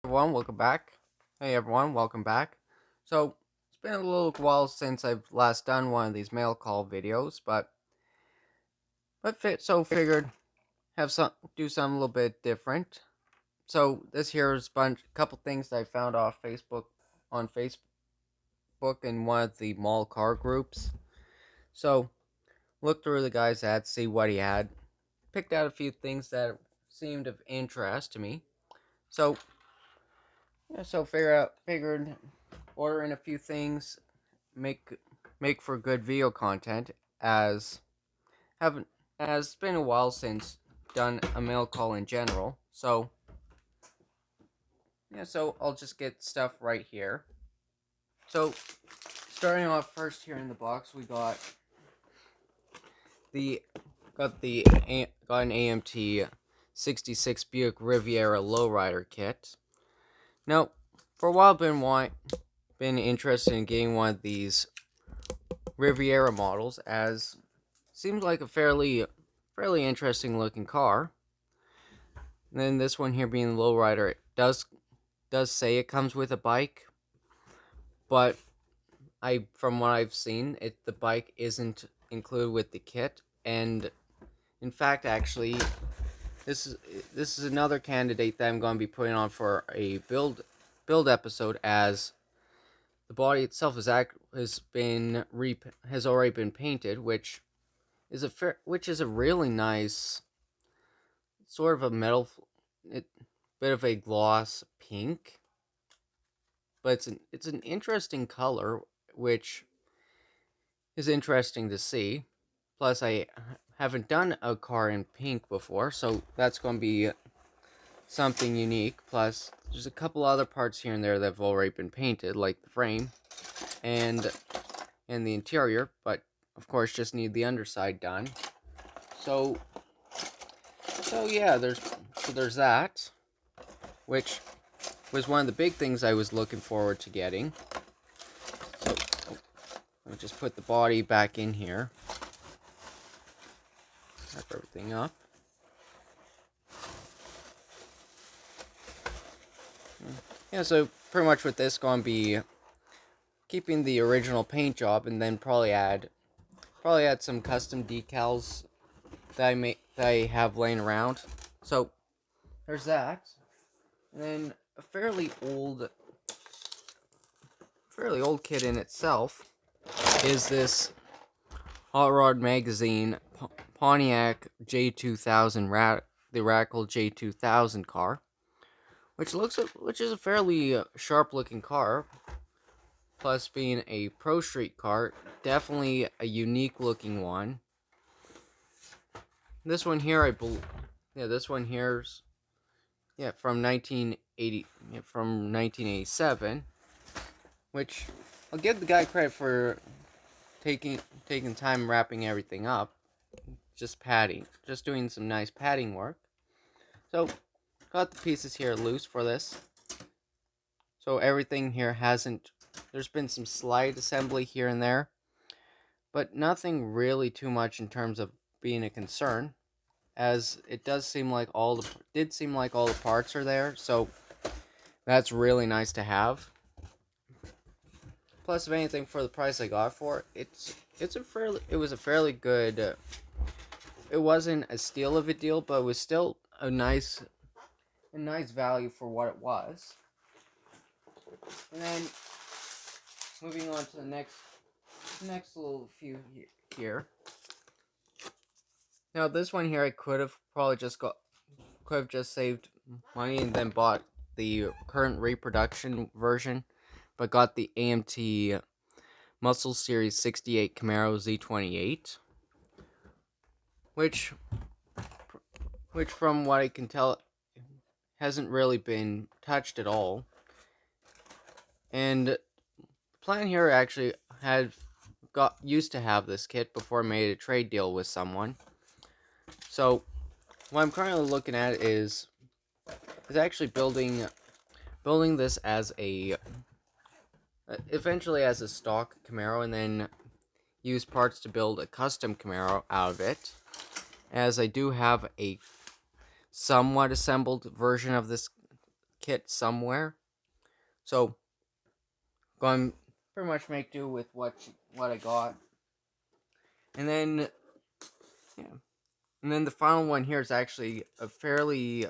Everyone, welcome back. Hey everyone, welcome back. So, it's been a little while since I've last done one of these mail call videos, but figured have some do something a little bit different. So, this here is couple things that I found off Facebook on Facebook in one of the mall car groups. So, looked through the guy's ads, see what he had, picked out a few things that seemed of interest to me. So, figured ordering a few things make make for good video content as haven't as it's been a while since done a mail call in general. So I'll just get stuff right here. So starting off first here in the box, we the the got an AMT 66 Buick Riviera lowrider kit. Now, for a while, been interested in getting one of these Riviera models, as seems like a fairly interesting looking car. And then this one here being the lowrider, it does say it comes with a bike, but I from what I've seen, the bike isn't included with the kit. And in fact, actually, this is this is another candidate that I'm going to be putting on for a build episode, as the body itself has already been painted, which is a really nice sort of a it, bit of a gloss pink, but it's an interesting color, which is interesting to see. Plus, I haven't done a car in pink before, so that's going to be something unique. Plus, there's a couple other parts here and there that have already been painted, like the frame and the interior, but of course, just need the underside done. So, there's that, which was one of the big things I was looking forward to getting. So, I'll just put the body back in here. Wrap everything up. Yeah, so pretty much with this, going to be keeping the original paint job, and then probably add some custom decals that I have laying around. So there's that, and then a fairly old kit in itself is this Hot Rod Magazine Pontiac J2000 the Radical J2000 car, which is a fairly sharp looking car. Plus, being a Pro Street car, definitely a unique looking one. This one here, this one here's from 1987, which I'll give the guy credit for taking time wrapping everything up. Just doing some nice padding work. So, got the pieces here loose for this. So everything here there's been some slight assembly here and there, but nothing really too much in terms of being a concern, as it did seem like all the parts are there, so that's really nice to have. Plus, if anything, for the price I got for it, it was a fairly good. It wasn't a steal of a deal, but it was still a nice value for what it was. And then moving on to the next little few here. Now this one here, I could have just saved money and then bought the current reproduction version, but got the AMT Muscle Series 68 Camaro Z28, which from what I can tell hasn't really been touched at all. And the plan here actually used to have this kit before I made a trade deal with someone. So what I'm currently looking at is actually building this as eventually as a stock Camaro, and then use parts to build a custom Camaro out of it, as I do have a somewhat assembled version of kit somewhere. So, going to pretty much make do with what I got. And then, yeah. And then the final one here is actually a fairly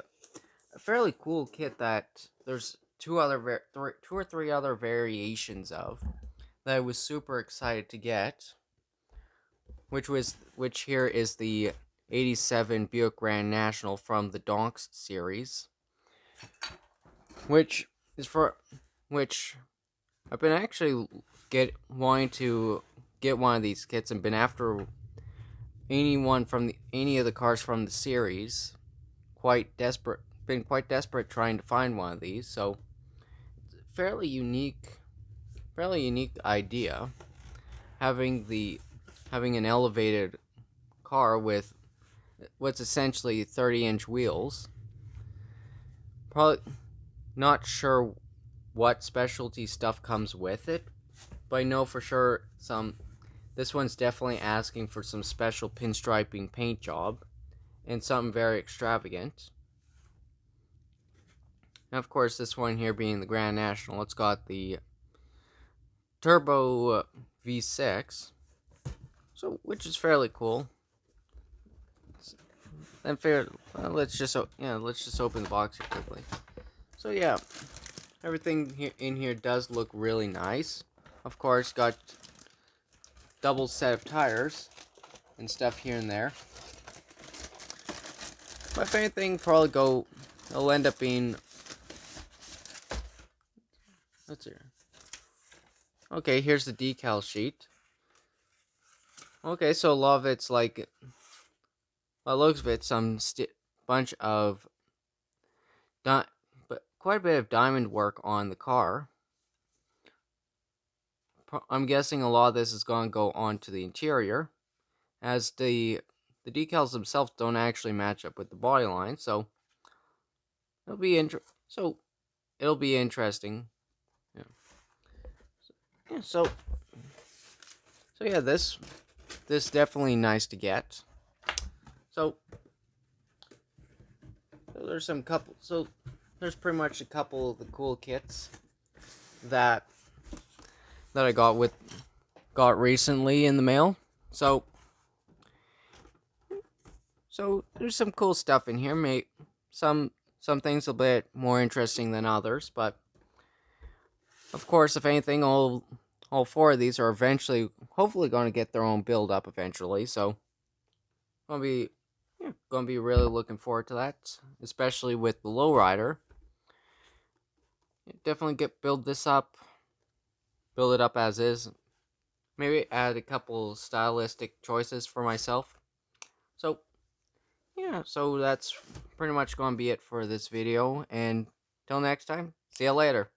cool kit that there's two or three other variations of that I was super excited to get, which here is the 87 Buick Grand National from the Donks series, which is for which I've been actually wanting to get one of these kits and been after any of the cars from the series. Been quite desperate trying to find one of these. So fairly unique idea having an elevated car with what's essentially 30-inch wheels. Probably not sure what specialty stuff comes with it, but I know for sure this one's definitely asking for some special pinstriping paint job and something very extravagant. And of course, this one here being the Grand National, it's got the turbo V6, which is fairly cool. And let's just open the box here quickly. So yeah, everything in here does look really nice. Of course, got double set of tires and stuff here and there. But if anything, it'll end up being. Let's see. Okay, here's the decal sheet. Okay, so a lot of it's like, by the looks of it, bunch of, but quite a bit of diamond work on the car. I'm guessing a lot of this is going to go onto the interior, as the decals themselves don't actually match up with the body line, so it'll be interesting. Yeah. So yeah, this definitely nice to get. So there's pretty much a couple of the cool kits that I got recently in the mail. So there's some cool stuff in here. Some things a bit more interesting than others, but of course, if anything, all four of these are hopefully going to get their own build up eventually. So gonna be really looking forward to that, especially with the lowrider. Definitely build it up as is. Maybe add a couple stylistic choices for myself. So yeah, so that's pretty much going to be it for this video. And till next time, see you later.